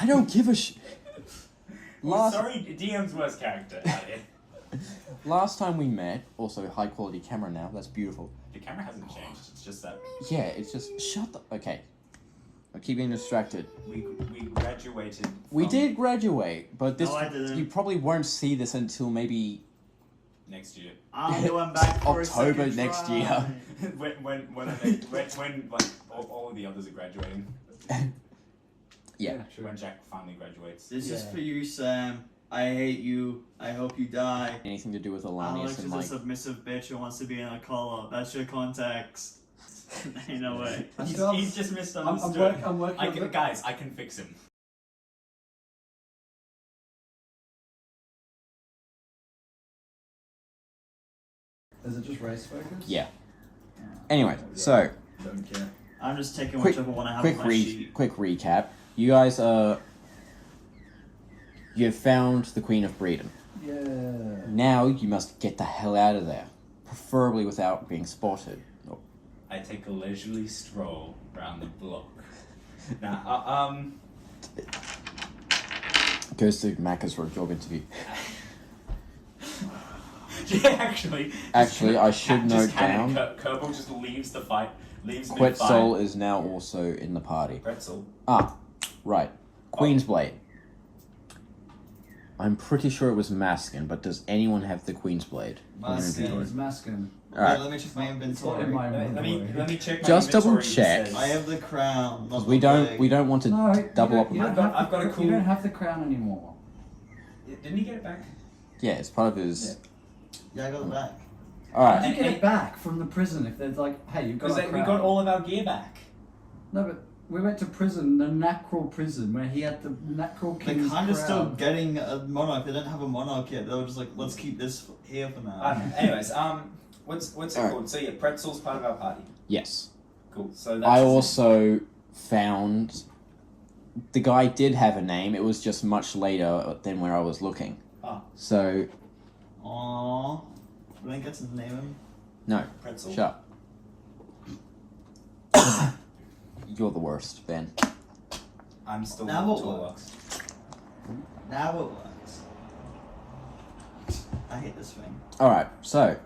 I don't give a shit. Sorry, DM's worst character. Last time we met, also high quality camera now, that's beautiful. The camera hasn't changed, it's just that... Yeah, it's just, shut the, okay. I keep getting distracted. We graduated We did graduate, but this, No, I didn't. you probably won't see this until maybe... next year. I'm going back for October a second next try. year. when like all of the others are graduating. Yeah. True. When Jack finally graduates. This is Yeah. for you, Sam. I hate you. I hope you die. Anything to do with Alanius Alex and is like... a submissive bitch who wants to be in a call-up. That's your context. Ain't no way. I still have- He's just misunderstood. I'm working on the- Guys, I can fix him. Is it just race focus? Yeah. Anyway, so... Don't care. I'm just taking Quick- whichever one I have on my sheet. Quick recap. You guys are... You've found the Queen of Breeden. Yeah. Now you must get the hell out of there. Preferably without being spotted. Oh. I take a leisurely stroll around the block. Now, Goes to Macca's for a job interview. yeah, actually. Actually, I should note down... Kerbal just leaves the fight. Leaves Counzel is now also in the party. Pretzel. Ah, right. Queen's Blade. I'm pretty sure it was Maskin, but does anyone have the Queen's Blade? Maskin. It's Maskin. Alright. Let me check my It's not inventory. in my Let me check my Just double inventory. check. It says- I have the crown. Not We the don't blade. want to No, double up. you don't I've got- have I've got the- a cool- You don't have the crown anymore. Didn't he get it back? Yeah, it's part of his. Yeah, I got it back. How All did right. you get it back from the prison if they're like, hey, you've got a Because crown? we got all of our gear back. No, but we went to prison, the Nacral prison, where he had the Nacral They're King's kind of still crown. getting a monarch. They don't have a monarch yet. They were just like, let's keep this here for now. Anyways, what's it Alright. called? So yeah, Pretzel's part of our party. Yes. Cool. So that's I also found the guy did have a name. It was just much later than where I was looking. Ah. So Aww. We didn't get to name him. no, Pretzel. shut. You're the worst, Ben. I'm still Now what taller. works? Now it works. I hate this thing. All right. So,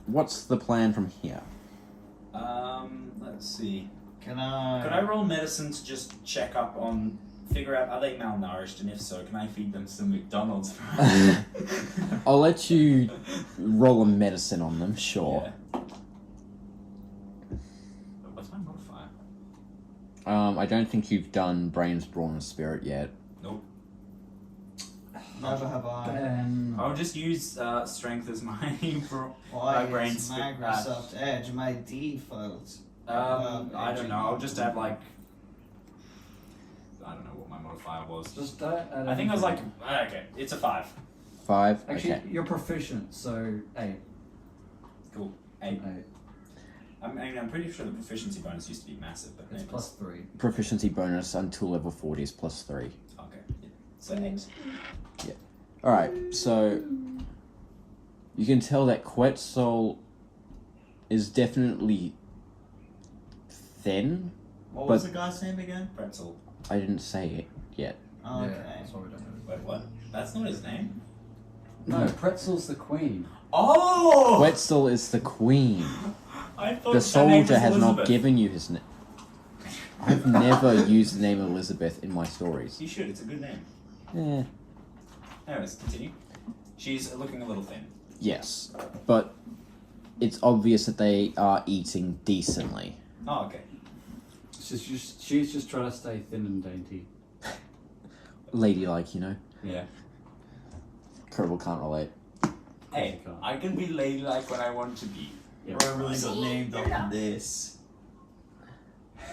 what's the plan from here? Let's see. Can I? Could I roll medicine to just check up on, figure out are they malnourished, and if so, can I feed them some McDonald's fries? I'll let you roll a medicine on them. Sure. Yeah. What's my modifier? I don't think you've done brains, brawn, and spirit yet. Nope. Never have I. I'll just use strength as my Why my brain is spirit. Microsoft Edge my default? I don't know. I'll just add like. I don't know what my modifier was. Just don't add I think it was like anything. okay. It's a 5. 5. Actually, Okay. you're proficient, so 8. Cool. 8. 8. I'm pretty sure the proficiency bonus used to be massive, but It's maybe plus 3. Proficiency bonus until level 40 is plus 3. Okay. Yeah. So 8. Alright, so you can tell that Quetzal is definitely thin. What was But- the guy's name again? Pretzel. I didn't say it yet. Oh, Yeah, okay. that's why we don't know. Wait, what? That's not his name. No, Pretzel's the queen. Oh! Quetzal is the queen. I thought The her name soldier was has Elizabeth. not given you his name. I've never used the name Elizabeth in my stories. You should. It's a good name. Eh, Anyways, continue. She's looking a little thin. yes, but it's obvious that they are eating decently. Oh, okay. She's just trying to stay thin and dainty. Ladylike, you know. Yeah. Kerbal can't relate. Hey, can't. I can be ladylike when I want to be. Yeah. Bro, I really got named off this.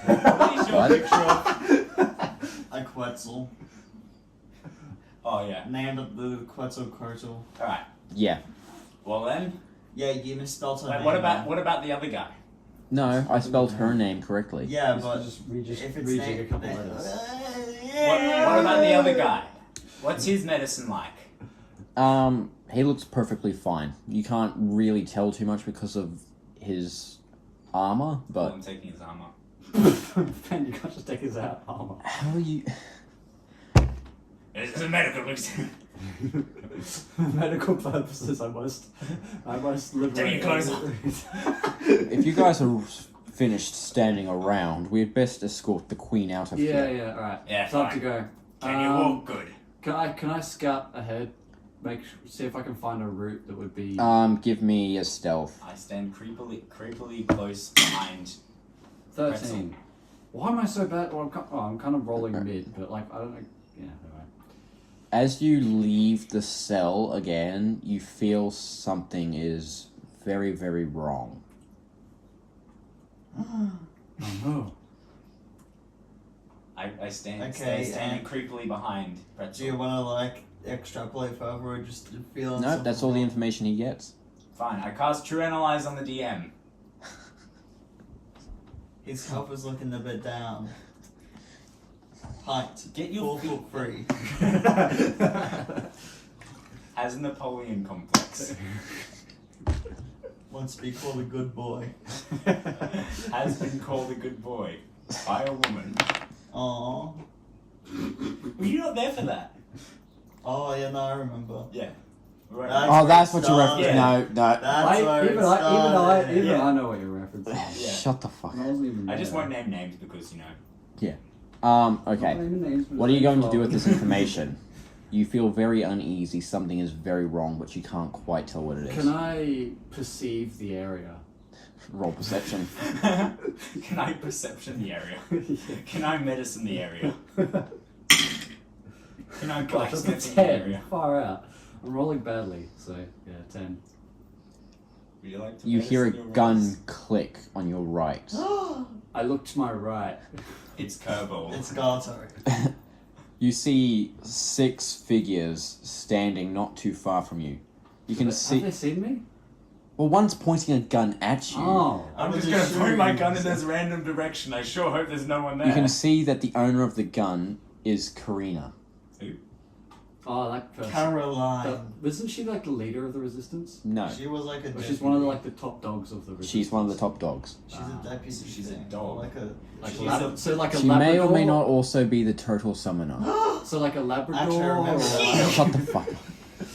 What is your What? picture of? A Quetzal. Oh yeah. Named the Quetzalcoatl. All right. Yeah. Well then. Yeah, you misspelled her Wait, name. what about the other guy? No, I spelled her name correctly. Yeah, Just- but just rejig if it's a named, couple letters. What about the other guy? What's his medicine like? He looks perfectly fine. You can't really tell too much because of his armor, but I'm taking his armor. Ben, you can't just take his armor. how are you? This is a medical Medical purposes, I must liberate. Take your clothes off. If you guys are finished standing around, we'd best escort the queen out of Yeah, here. yeah, alright. Yeah, Time fine. to go. Can you walk good? Can I scout ahead? See if I can find a route that would be. Give me a stealth. I stand creepily close behind. 13. Pretzel. Why am I so bad? Well, I'm kind of rolling mid, but like I don't know. Yeah, anyway. As you leave the cell again, you feel something is very, very wrong. Oh no. I stand Okay, standing creepily behind Do Pretzel. you want to like extrapolate further or just feel? No, that's all the information he gets. Fine, I cast True Analyze on the DM. His health is looking a bit down. Height. Get your 4'3". Has Napoleon complex. Wants to be called a good boy. Has been called a good boy by a woman. Aww. Were you not there for that? Oh yeah, no, I remember. Yeah. Oh, that's what you're referencing. Yeah. No, no. That's where it Even started. Yeah. I know what you're referencing. Yeah. Shut the fuck I up. wasn't even. I just there. won't name names because, you know. Okay. Not naming names, but What are you going to do with well. this information? You feel very uneasy. Something is very wrong, but you can't quite tell what it is. Can I perceive the area? Roll perception. Can I perception the area? Can I medicine the area? Can I Gosh, that's a blacksmith the 10. area? Far out. I'm rolling badly, so yeah, 10. Would you like to You hear a medicine your gun rolls? click on your right. I look to my right. It's Kerbal. It's Gato. You see 6 figures standing not too far from you. You can Have see. they seen me? Well, one's pointing a gun at you. Oh. I'm just just gonna point my shooting. gun in this random direction. I sure hope there's no one there. You can see that the owner of the gun is Karina. Oh, that person. Caroline. Isn't she like the leader of the resistance? No, She was like a Or deputy. she's one of the, like the top dogs of the resistance. she's one of the top dogs. She's a deputy. She's a thing. dog. Like a. Like She's lab- a- so like a She Labrador. may or may not also be the total summoner. So like a Labrador. Actually, I remember or- that. Shut the fuck up.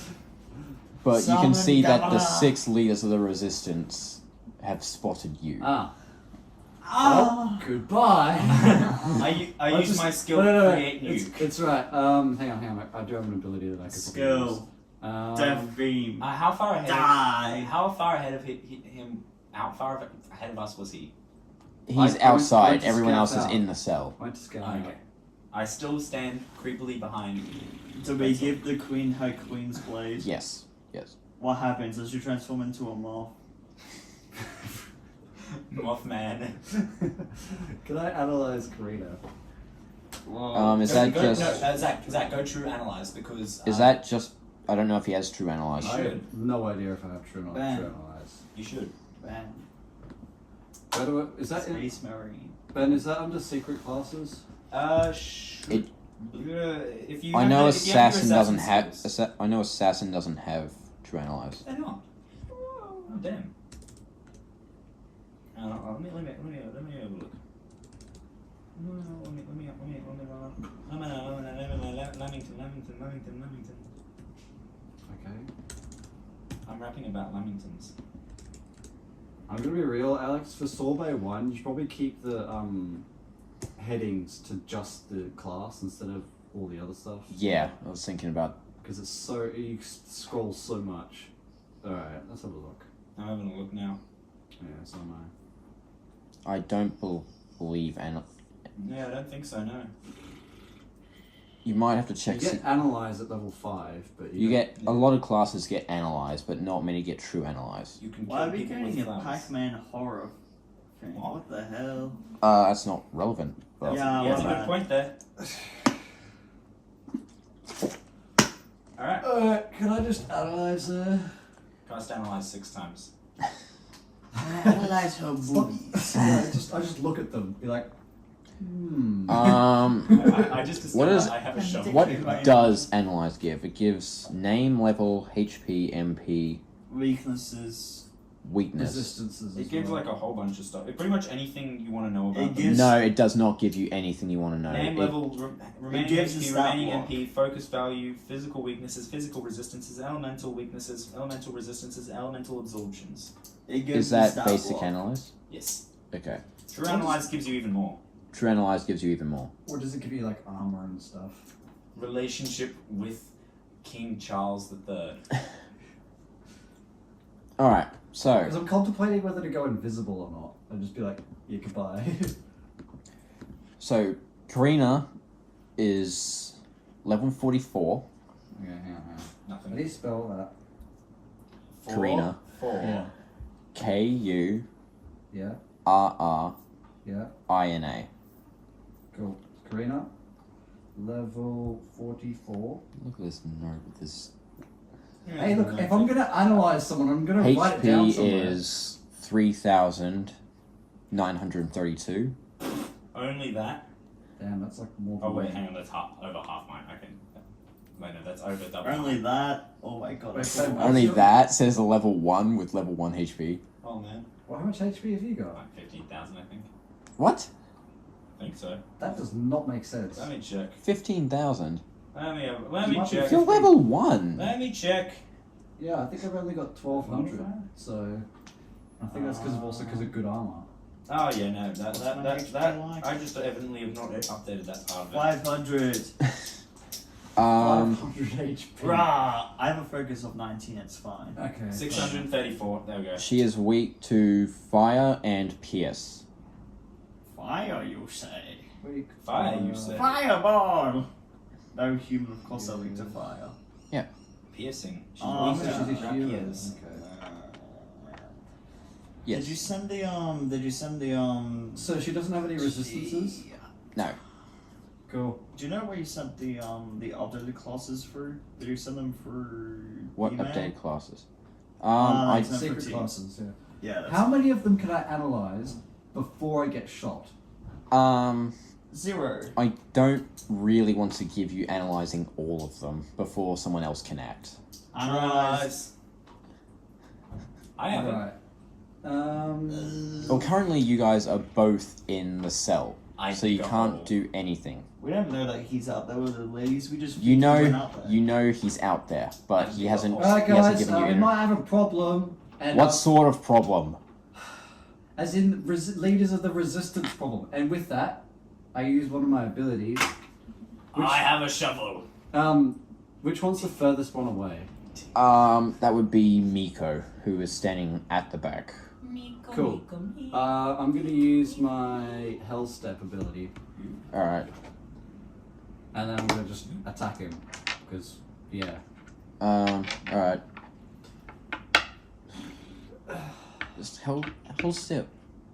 But you can see that the 6 leaders of the resistance have spotted you. Ah. Ah. Goodbye. I use just- my skill no, to no, create nuke. It's right. Hang on. I do have an ability that I could Skill. use. Death beam. How far ahead? Die. How far ahead of him? How far ahead of us was he? He's I went outside, to everyone else scout is out. in the cell. Went to scout. Okay. I still stand creepily behind. Do we give the queen her queen's blade? Yes, yes. What happens? Does she transform into a moth? Mothman. Can I analyze Karina? Is that go, just... No, Zach, go true analyze because. Is that just... I don't know if he has true analyze. I have no idea if I have true Ben. analyze. You should. Ben. Where do I, is that in, Space Marine. Ben? Is that under secret classes? It- if you. I know if you have your assassin doesn't assassin have... skills. I know assassin doesn't have true analyze. They're not. Oh damn. Let me have a look. Lamington. Okay. I'm rapping about Lamingtons. I'm gonna be real, Alex. For Sorbet 1, you should probably keep the headings to just the class instead of all the other stuff. Yeah, I was thinking about... Because it's so you scroll so much. All right, let's have a look. I'm having a look now. Yeah, so am I. I don't believe... Yeah, I don't think so. No. You might have to You check... get analyze at level 5, but You don't- get... A lot of classes get analyzed, but not many get true analyze. You can. Why are kill we people getting with a flowers. Pac-Man horror thing? What? What the hell? That's not relevant. But Yeah, That's a my good bad. point there. All right. Can I just analyze Cast analyze 6 times. Analyze her boobies. I just look at them, be like, I just What discovered is- I have a shovel. what does analyze give? It gives name, level, HP, MP. Weaknesses. weakness. Resistances. It as gives well. like a whole bunch of stuff. Pretty much anything you want to know about. It them. gives- No, it does not give you anything you want to know. Name It- level, remaining gives a HP, stat remaining block. MP, focus value, physical weaknesses, physical resistances, elemental weaknesses, elemental resistances, elemental absorptions. It gives Is you that stat basic block. analyze? Yes. Okay. True Analyze gives you even more. True analyze gives you even more. Or does it give you like armor and stuff? Relationship with King Charles III. All right. So Because I'm contemplating whether to go invisible or not. I'd just be like, yeah, goodbye. so Karina is level 44. Okay, hang on. How Nothing. do you spell that? Karina. 4. Yeah. Kurrina. Yeah. Cool. Karina, level 44. Look at this note with this. Hey, look, if I'm going to analyze someone, I'm going to write it down HP somewhere. is 3,932. Only that? Damn, that's like more than Oh wait, me. hang on, that's over half mine. Okay. Wait, no, that's over double. Only that. Oh my god. Wait, that's so so much. Only that says a level 1 with level 1 HP. Oh man, Well, how much HP have you got? like 15,000, I think. What? I think so. That does not make sense. Let me check. 15,000? Let me You might be check. You're level 1! Let me check. Yeah, I think I've only got 1,200. So, I think that's because of good armor. Oh yeah, no, What's my that HP like? I just evidently have not updated that part of it. 500. 500 HP. Rah! I have a focus of 19, it's fine. Okay. 634. There we go. She is weak to fire and pierce. Fire, you say? Weak. Fire, you say. Fireball! No human, of course, are weak to fire. Piercing. She's Oh, weak to so she's a human. rapiers. Okay. Yes. Did you send the So she doesn't have any resistances? No. Cool. Do you know where you sent the updated classes for? Did you send them for What email? updated classes? I I sent for Secret teams. classes, yeah. Yeah. That's How many of them can I analyze before I get shot? 0. I don't really want to give you analyzing all of them before someone else can act. Analyze. I have it. Right. Well, currently you guys are both in the cell, I so you dig a can't hole. do anything. We don't know that he's out there with the ladies. We just You think he went know, out there. you know he's out there, but he hasn't. Alright, He hasn't guys, given you we any. might have a problem. And What sort of problem? as in leaders of the resistance problem. And with that, I use one of my abilities. I have a shovel. Which one's the furthest one away? That would be Miko, who is standing at the back. Cool. I'm gonna use my Hell Step ability, All right. and then I'm gonna just attack him, because yeah. All right. Just hell step.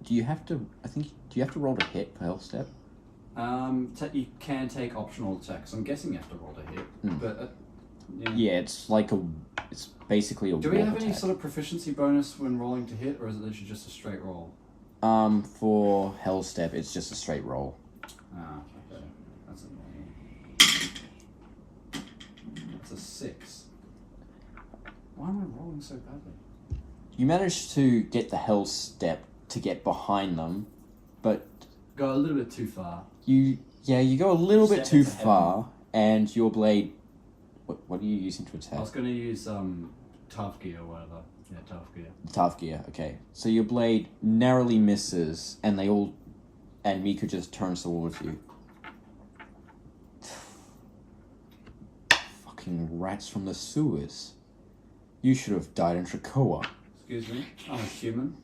Do you have to? I think. Do you have to roll to hit for hell step? You can take optional attacks. I'm guessing you have to roll to hit, Hmm. but yeah. Yeah, it's like a. It's basically a. Do we walk have any attack. sort of proficiency bonus when rolling to hit, or is it literally just a straight roll? For hell step, it's just a straight roll. Ah, okay. That's annoying. That's a 6. Why am I rolling so badly? You managed to get the hell step to get behind them, but Go a little bit too far. you go a little bit Step too into heaven. far, and your blade. What are you using to I attack? was going to use tough gear or whatever. Yeah, tough gear. Tough gear. Okay, so your blade narrowly misses, and Miko just turns towards you. Fucking rats from the sewers. You should have died in Trakoa. Excuse me. I'm a human,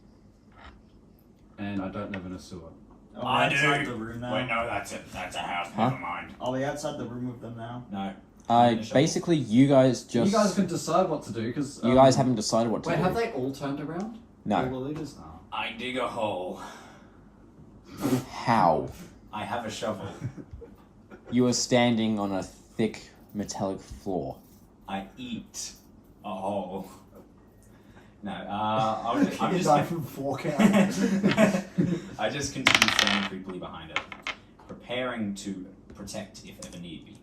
and I don't live in a sewer. Are we I outside do. the room now? Wait, no, that's it. That's a house. Huh? Never mind. Are we outside the room with them now? No. Basically, you guys just. You guys can decide what to do because You guys haven't decided what to Wait, do. have they all turned around? No. All the leaders. Oh. I dig a hole. How? I have a shovel. You are standing on a thick metallic floor. I eat a hole. No, I'm just die from 4 count. I just continue standing creepily behind it, preparing to protect if ever need be.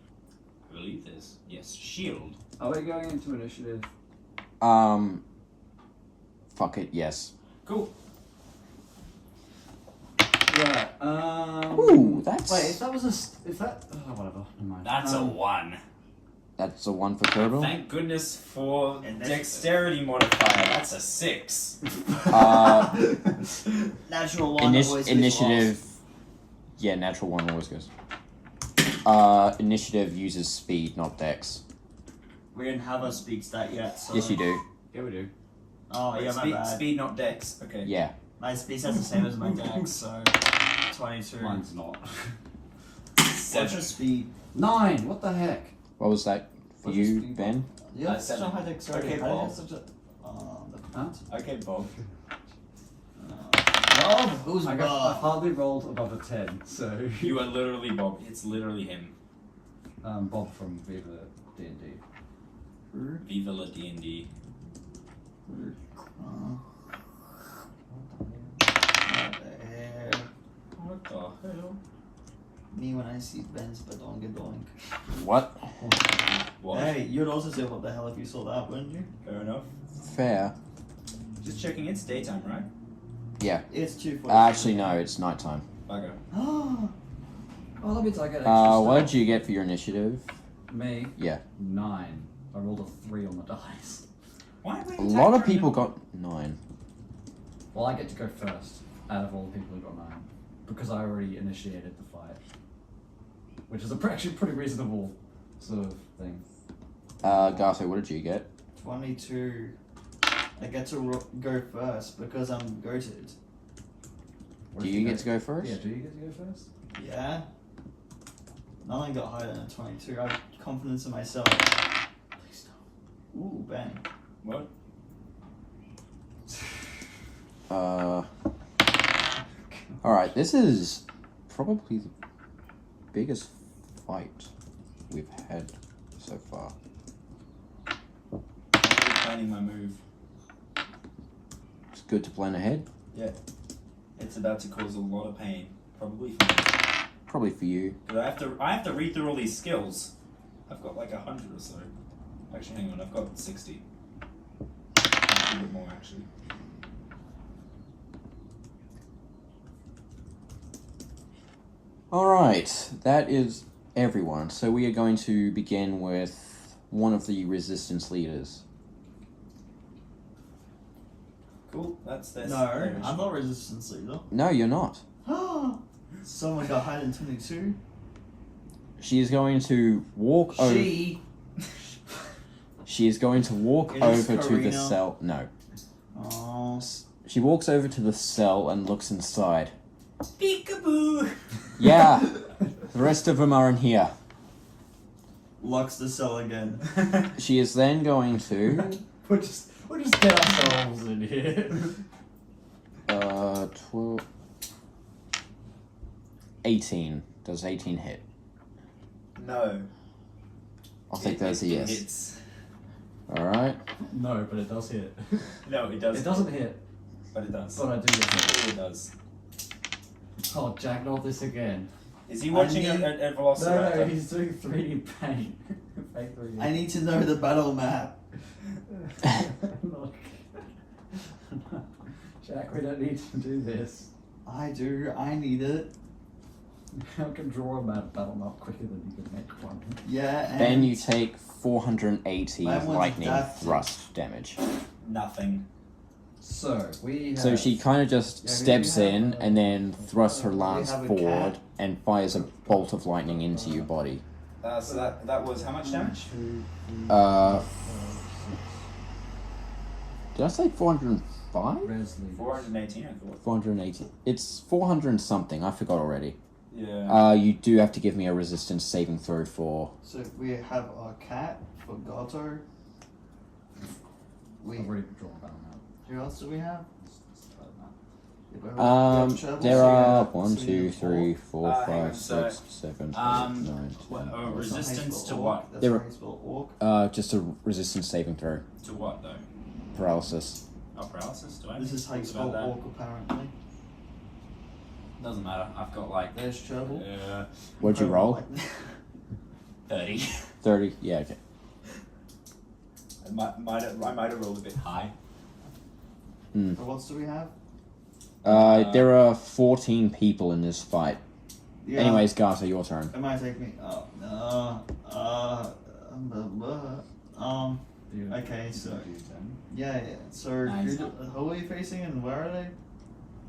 I believe there's shield. Are we going into initiative? Fuck it, yes. Cool. Right. Ooh, that's... Wait, if that was a... If that... Oh, whatever. Never mind. That's a 1. That's a 1 for Kerbal. Thank goodness for And that's- dexterity modifier. That's a 6. Natural one. always gets Initiative... Yeah, natural 1 always goes. Initiative uses speed, not dex. lost. We didn't have a speed stat yet, so. Yes, you do. Yeah, we do. Oh yeah, my speed, bad. speed, not dex. Okay. Yeah. My speed stat's the same as my dex, so 22. Mine's not. What's your 7. speed? 9! What the heck? What was that for What's your you, speed, Ben? You have such a 7. high dexterity. Okay, How do you Paul. have such a? Huh? Okay, Bob. Bob, who's I Bob? hardly rolled above a 10, so... You are literally Bob. It's literally him. Bob from Viva D&D. Viva la D&D. What the hell? Me when I see Ben's badongadonk. What? What? Hey, you'd also say what the hell if you saw that, wouldn't you? Fair enough. Fair. Just checking. It's daytime, right? Yeah. It's 2:40. Actually, no, it's nighttime. Bugger. Oh, Oh, that means I get extra What stuff. did you get for your initiative? Me? Yeah. 9. I rolled a 3 on the dice. Why are we A lot of attacking people them? got 9. Well, I get to go first out of all the people who got 9. Because I already initiated the fight. Which is actually pretty reasonable sort of thing. Gato, what did you get? 22. I get to go first because I'm goated. What Do if you go- get to go first? Yeah, do you get to go first? Yeah. None of them got higher than a 22. I have confidence in myself. Please don't. Ooh, Ben. What? Alright, this is probably the biggest fight we've had so far. I'm planning my move. It's good to plan ahead. Yeah. It's about to cause a lot of pain. Probably for me. Probably for you. Because I have to read through all these skills. I've got like 100 or so. Actually, hang on. I've got 60. A bit more, actually. Alright, that is everyone. So we are going to begin with one of the resistance leaders. Cool. That's No, their I'm not resistance leader. No, you're not. Someone got higher than 22. She is going to walk over. She is going to walk It is over to the Karina. cell. No. Oh, She walks over to the cell and looks inside. Peekaboo! Yeah, the rest of them are in here. locks the cell again. She is then going to. We'll just get ourselves in here. 12. 18. Does 18 hit? No. I'll take that as a yes. Hits. Alright. No, but it does hit. No, it does. It doesn't hit, But it does. but I do get hit. It does. Oh, Jack, not this again. Is he watching I need- a Velociraptor? No, he's doing 3D paint. Fake 3D. I need to know the battle map. Look. Jack, we don't need to do this. I do. I need it. I can draw a battle map quicker than you can make one. Yeah. And Then you take 480 My one's lightning death. thrust damage. Nothing. So, we have... So she kind of just Yeah, we steps have, in and then thrusts her we lance have a forward cat. and fires a bolt of lightning into your body. So that was how much damage? Did I say 405? Resley. 418, I thought. 480. It's 400 and something. I forgot already. Yeah. You do have to give me a resistance saving throw for. So we have our cat for Gato. We. I've already drawn a battle map. Who else do we have? Yeah, but we Um, have Treble, there so we are have- 1, so we 2, have 3, four. 4, hang on, 5, so, 6, 7, 8, 9, 10. what, That's not how you resistance spell to orc. what? That's There how were- you spell orc. Just a resistance saving throw. To what though? Paralysis. Oh, paralysis? Do I This know is how you things spell about that? orc, apparently. Doesn't matter. I've got like There's Treble. What'd you roll? 30. 30. Yeah, okay. I might have rolled a bit high. So what do we have? There are 14 people in this fight. Yeah. Anyways, Garza, your turn. It might take me. Okay, so yeah. So Nice. who are you facing and where are they?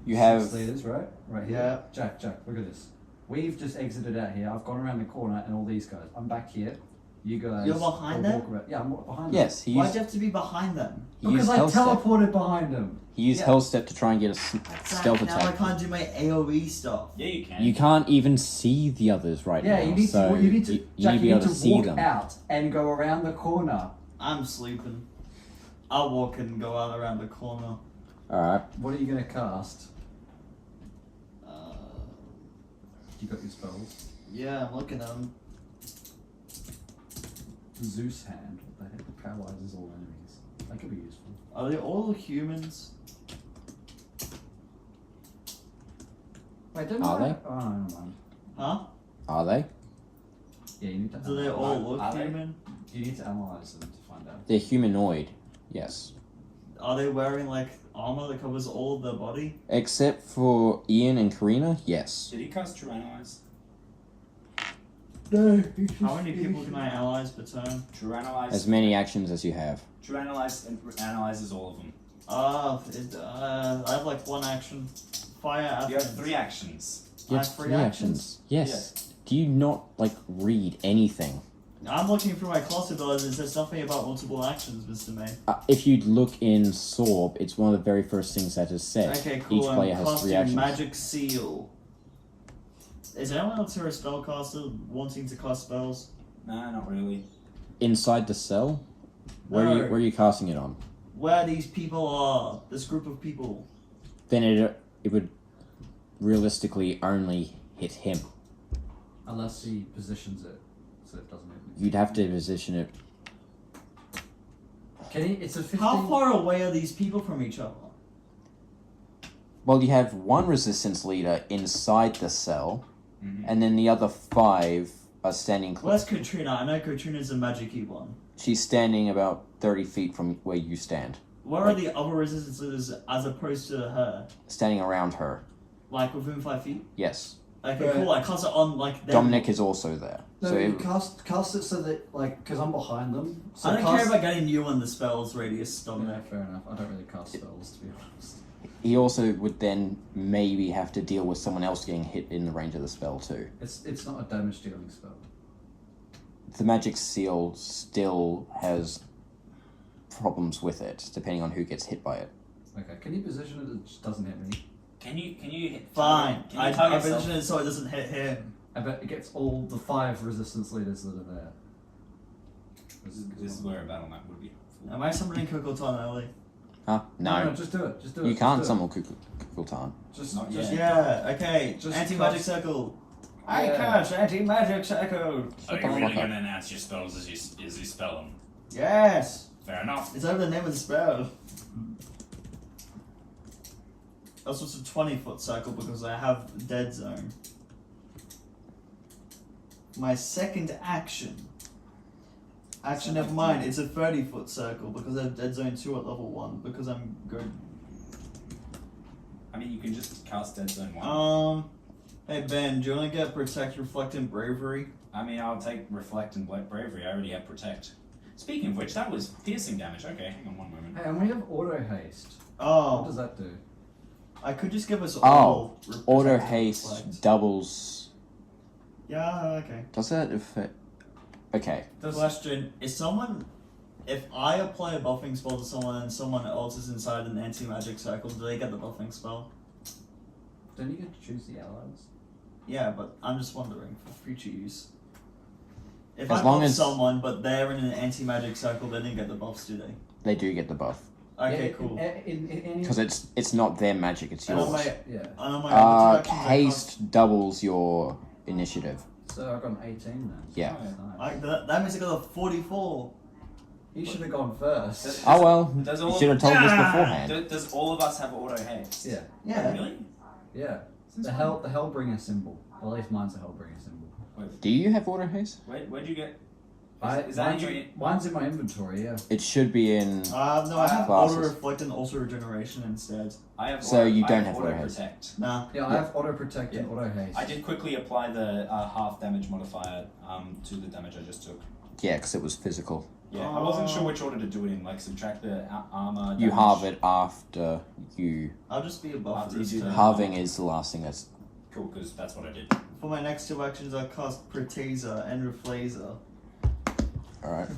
You have. Six leaders, right? Right here. Yeah. Jack, look at this. We've just exited out here. I've gone around the corner and all these guys. I'm back here. You guys. You're behind go them? walk around. Yeah, I'm behind them. Yes, he Why'd used, you have to be behind them? he used Because I Hell Step. teleported behind them. He used Yeah. Hell Step to try and get a stealth Now I attack. can't do my AOE stuff. Yeah, you can. You can't even see the others right Yeah, now. you need so to. You need to. you Jack, need to be you able need to to see walk them. out and go around the corner. I'm sleeping. I'll walk and go out around the corner. Alright. What are you gonna cast? Uh, You got your spells. yeah, I'm looking at them. Zeus hand. What the heck? Paralyzes all enemies. That could be useful. Are they all humans? Wait, don't Are I- they? Oh, never mind. Huh? Are they? Yeah, you need to. Do they all analyze- look Are they? human? You need to analyze them to find out. They're humanoid. Yes. Are they wearing like armor that covers all of their body? Except for Ian and Karina, yes. Did he cast True Analyze? No. How many people can I analyze per turn? True Analyze. As many actions as you have. True Analyze analyzes all of them. I have like one action. Fire You have 3 actions. You I have have 3 three actions. Yes. Do you not, like, read anything? I'm looking through my class abilities and it says nothing about multiple actions, Mr. May. If you look in Sorb, it's one of the very first things that is said. Okay, cool. Each player I'm has 3 casting actions. Magic Seal. Is anyone else here a spellcaster wanting to cast spells? No, not really. Inside the cell? No. Where are you casting it on? Where these people are, this group of people. Then it would realistically only hit him. Unless he positions it so it doesn't hit me. You'd have to position it. Can he? It's a 15. How far away are these people from each other? Well, you have one resistance leader inside the cell, Mhm. and then the other 5 are standing Where's close. Katrina? I know Katrina's a magic-y one. She's standing about 30 feet from where you stand. Where are the other resistance leaders as opposed to her? Standing around her. Like within 5 feet? Yes. Okay, Right. cool. I cast it on like them. Dominic is also there. No, so you it- cast it so that because I'm behind them. So I don't cast, care about getting you on the spells radius, Yeah, Dominic. fair enough. I don't really cast spells to be honest. he also would then maybe have to deal with someone else getting hit in the range of the spell too. It's not a damage dealing spell. The magic seal still has problems with it, depending on who gets hit by it. Okay, can you position it? It just doesn't hit me. Can you hit? Fine. Can you I target self? position it so it doesn't hit him. I bet it gets all the 5 resistance leaders that are there. This is where a battle map would be helpful. Am I summoning Kukultan early? Huh? No. Just do it. Just do it. You just can't do it. summon Kukultan. Just Not just yet. Yeah, okay. Just Anti-magic cast- circle. Yeah. I cast anti-magic circle. Are the you fuck really up. going to announce your spells as you spell them? Yes. Fair enough. It's over the name of the spell. Also, it's a 20-foot circle because I have dead zone. My second action. Actually, never mind. It's a 30-foot circle because I have dead zone 2 at level 1 because I'm good. I mean, you can just cast Dead Zone 1. Hey Ben, do you want to get Protect, Reflect, and Bravery? I mean, I'll take Reflect and Bravery. I already have Protect. Speaking of which, that was piercing damage. Okay, hang on one moment. Hey, and we have auto haste. What Oh, does that do? I could just give us Oh, all. Auto Protect and haste Reflect. doubles. Yeah, okay. Does that affect? Okay. Question: Is someone, if I apply a buffing spell to someone and someone else is inside an anti-magic circle, do they get the buffing spell? Don't you get to choose the allies? Yeah, but I'm just wondering for future use. If As I long buff as- someone, but they're in an anti-magic circle, they didn't get the buffs, do they? They do get the buff Okay, Yeah, cool. In any. because it's not their magic; it's And on yours. my, Yeah. and on my other two actions, Haste doubles your initiative. So I've got an 18 then. Yeah. Nice. that means I got a 44. You should have gone first. Does- Oh well, Does you all- should have told us Ah! beforehand. Does all of us have auto haste? Yeah. Yeah. Really? Yeah. Since The Hellbringer symbol. Well, at least mine's a Hellbringer symbol. Do you have auto haste? Where'd you get? Is that in your... Mine's in my inventory, yeah. It should be in. No, I have Classes. auto reflect and also regeneration instead. I have So you don't I have auto auto haste. protect. Nah. Yeah, I have auto protect and Yeah. auto haste. I did quickly apply the half damage modifier to the damage I just took. Yeah, because it was physical. Yeah, I wasn't sure which order to do it in. Like subtract the armor. You damage. halve it after you. I'll just be above After this you do turn. that. Halving is the last thing that's. Cool, because that's what I did. For my next 2 actions, I cast Pretaser and Reflaser. Alright.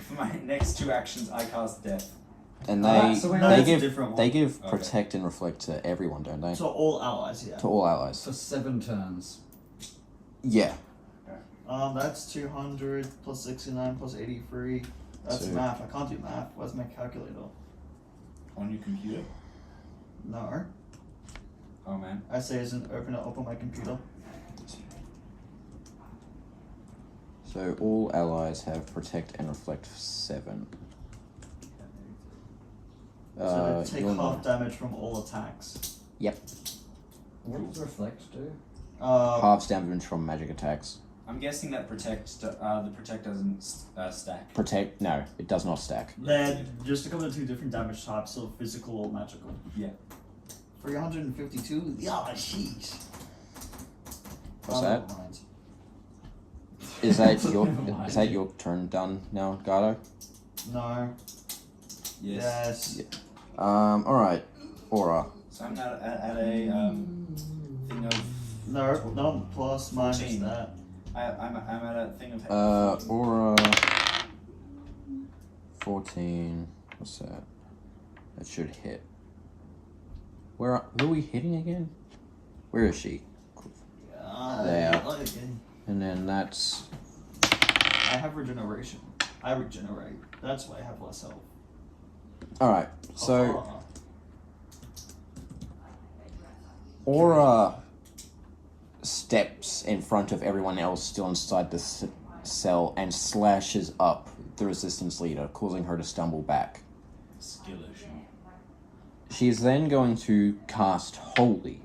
For my next 2 actions, I cast Death. And So wait, no, they that's a give different one. they give Okay. protect and reflect to everyone, don't they? To all allies, yeah. To all allies. For 7 turns. Yeah. That's 200 plus 69 plus 83. That's So- math. I can't do math. Where's my calculator? On your computer? No. Oh man. I say isn't open it up on my computer. So all allies have protect and reflect for 7. So take you're half not. damage from all attacks. Yep. What does reflect do? Halves damage from magic attacks. I'm guessing that the protect doesn't stack. Protect? No, it does not stack. They're just a couple of 2 different damage types, so physical or magical. Yeah. 352? Yeah, sheesh. What's Oh, that? never mind. Is that your turn done now, Gardo? No. Yes. Yes. Alright. Aura. So I'm at a thing of. No, not plus, minus 14. that. I'm at a thing of. Aura 14. What's that? That should hit. Who are we hitting again? Where is she? There. And then that's I have regeneration. I regenerate. That's why I have less health. alright. So Ah. Aura steps in front of everyone else still inside the cell and slashes up the resistance leader, causing her to stumble back. Skill issue. She is then going to cast Holy.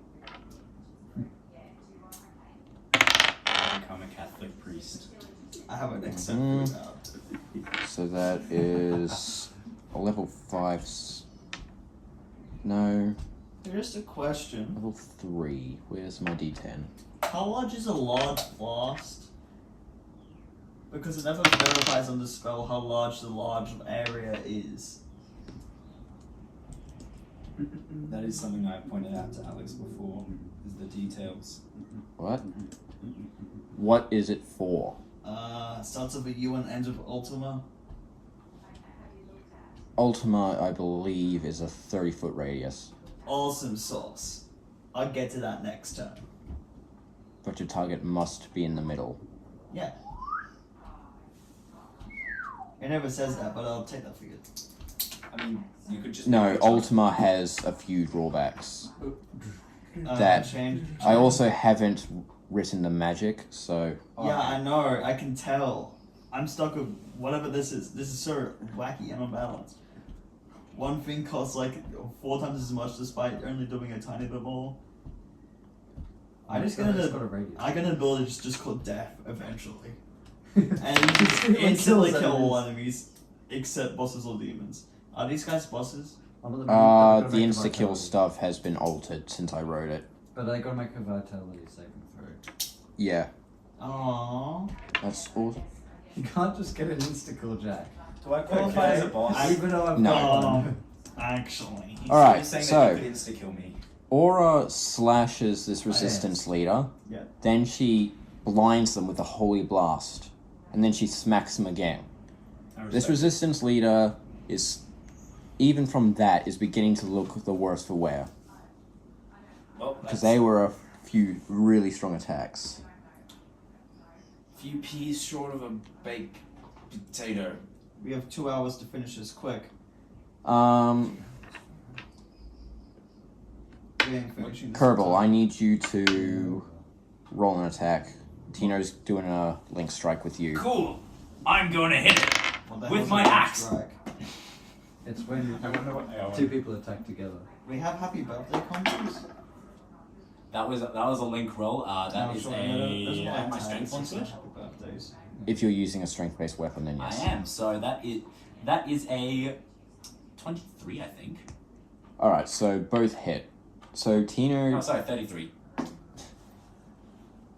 I become a Catholic priest. I have an except Mm. for that. So that is a level 5. No, Here's a question. level 3. Where's my D10? How large is a large blast? Because it never verifies on the spell how large the large area is. That is something I pointed out to Alex before. Is the details. What? What is it for? Starts with a U and ends with Ultima. Ultima, I believe, is a 30-foot radius, Awesome sauce. I'll get to that next turn. but your target must be in the middle. Yeah. It never says that, but I'll take that for you. I mean, you could just. No, Ultima has a few drawbacks. That- Change. I also haven't written the magic, so Yeah, I know. I can tell. I'm stuck with whatever this is. This is so wacky and unbalanced. One thing costs like 4 times as much despite only doing a tiny bit more. I'm It's just gonna got a radius. I'm gonna build it just called Death eventually. And you just instantly kills kill all enemies. enemies except bosses or demons. Are these guys bosses? I'm the insta-kill stuff has been altered since I wrote it. But they gotta make a vitality saving throw. Yeah, Aww. that's awesome. You can't just get an insta-kill, Jack. Do I qualify as a boss? Even though I've No. got one. Actually. Alright, You're saying so that you could insta-kill me. Aura slashes this resistance leader. Yeah. Then she blinds them with a holy blast, and then she smacks them again. I This respect resistance leader is, even from that, is beginning to look the worse for wear, it. Well, because that's they were a few really strong attacks. few peas short of a baked potato. We have 2 hours to finish this quick. We ain't finishing this Kerbal, in I time. need you to roll an attack. Tino's doing a link strike with you. Cool. I'm gonna hit it. What the with hell's my a link axe. strike? It's when I wonder what. 2 people attack together. We have happy birthday combos? That was a link roll. That No, is sure, a. there's I one have my tag, strength it's on just switch. happy birthdays. If you're using a strength-based weapon, then yes. I am. So that is a 23, I think. All right, so both hit. So Oh, sorry, 33.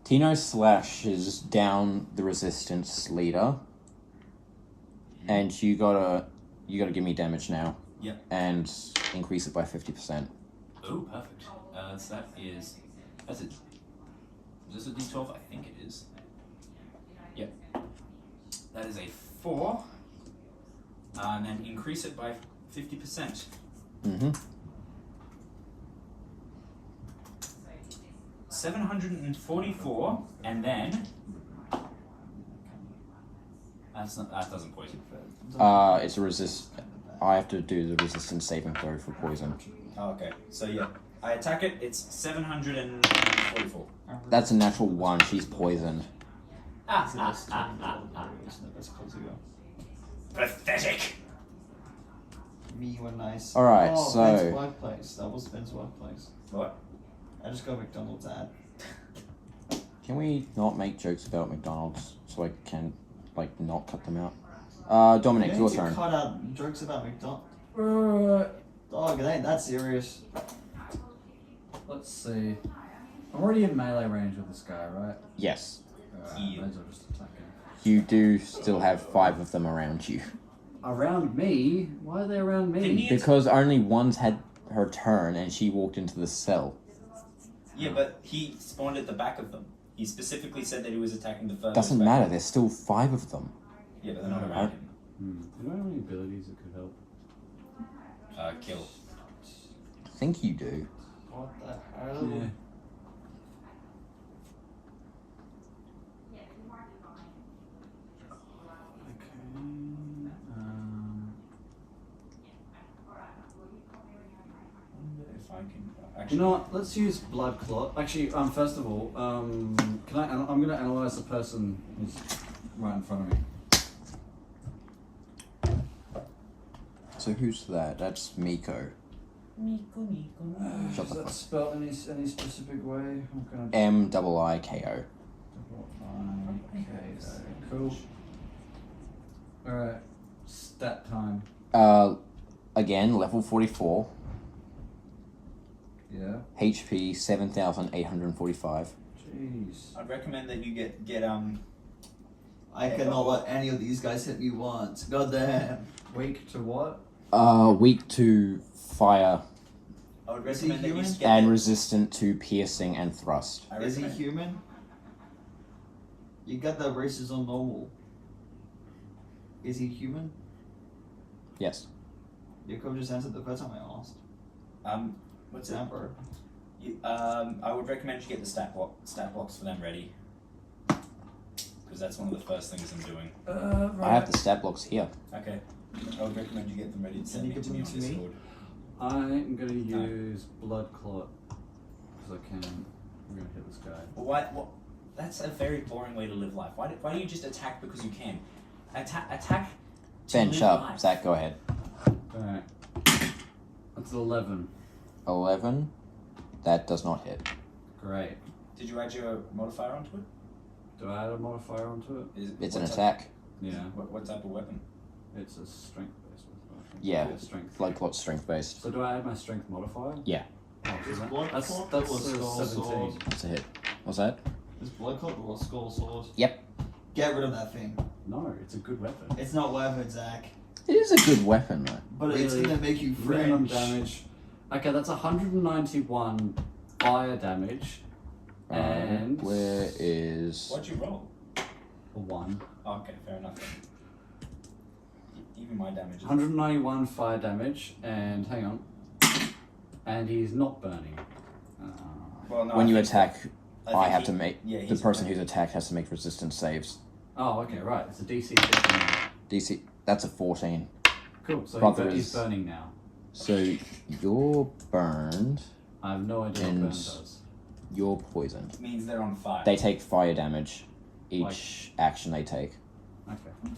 Tino slashes down the resistance leader, and you gotta give me damage now. Yep. And increase it by 50%. Oh, perfect. So that's it. Is this a D12? I think it is. Yep. That is a 4. And then increase it by 50%. Mm-hmm. 744, and then that doesn't poison. It's a resist. I have to do the resistance saving throw for poison. Oh, okay. So yeah, I attack it. It's 744. That's a natural 1. She's poisoned. That's close to go. Pathetic. Me were nice. Alright, oh, so- Ben's workplace. That was Ben's workplace. What? I just got McDonald's ad. Can we not make jokes about McDonald's so I can, like, not cut them out? Dominic, You your need to turn. cut out jokes about McDonald's. Uh, Dog, it ain't that serious. let's see. I'm already in melee range with this guy, right? Yes. Yeah. Those are just attacking. You do still have 5 of them around you. Around me? Why are they around Didn't me? he- Because only one's had her turn and she walked into the cell. Yeah, but he spawned at the back of them. He specifically said that he was attacking the furthest. Doesn't back. matter, there's still 5 of them. Yeah, but they're not around him. Do I have any abilities that could help? Kill. I think you do. What the hell? Yeah. If I can You actually. know what? Let's use blood clot. Actually, first of all, can I? I'm going to analyze the person who's right in front of me. So who's that? That's Miko. Shut Is the that fuck. spelled any specific way? I'm gonna M-I-I-K-O. Okay, cool. All right, stat time. Again, level 44. Yeah. HP 7,845. Jeez. I'd recommend that you get I cannot let any of these guys hit me once. God damn. Weak to what? Weak to fire I would Is he recommend that you human? just get and it. resistant to piercing and thrust. I Is he recommend- human? You got the races on normal. Is he human? Yes. You could have just answered the first time I asked. What's it? Damper. I would recommend you get the stat blocks for them ready. Because that's one of the first things I'm doing. I have the stat blocks here. Okay. I would recommend you get them ready to send you it to give me them on to me? Discord. I'm gonna use blood clot because I can. I'm gonna hit this guy. Well, why? Well, that's a very boring way to live life. Why do you just attack because you can? Attack. To Ben, live shut up. life. Zach, go ahead. All right. That's 11. 11. That does not hit. Great. Did you add your modifier onto it? Do I add a modifier onto it? It's an what type- attack. Yeah. What type of weapon? It's a strength based one. Yeah. Strength. Blood clot strength based. So do I add my strength modifier? Yeah. Oh, Is so blood that's clot that's or a skull 17. sword? It's a hit. What's that? Is blood clot or skull sword? Yep. Get rid of that thing. No, it's a good weapon. It's not weapon, Zach. It is a good weapon, though. But it's Really? gonna make you Minimum French. damage. Okay, that's 191 fire damage. And Where is... What'd you roll? a 1. Oh, okay, fair enough. Even my damage is 191 fire damage, and hang on. And he's not burning. well, no, When I you think- attack, I think have he- to make... yeah, the he's person burning. who's attacked has to make resistance saves. Oh, okay, right. It's a DC 15. DC... That's a 14. Cool, so Brother he's is- burning now. So, you're burned. I have no idea what And- burn does. You're poisoned. means they're on fire. They take fire damage each action they take. Okay.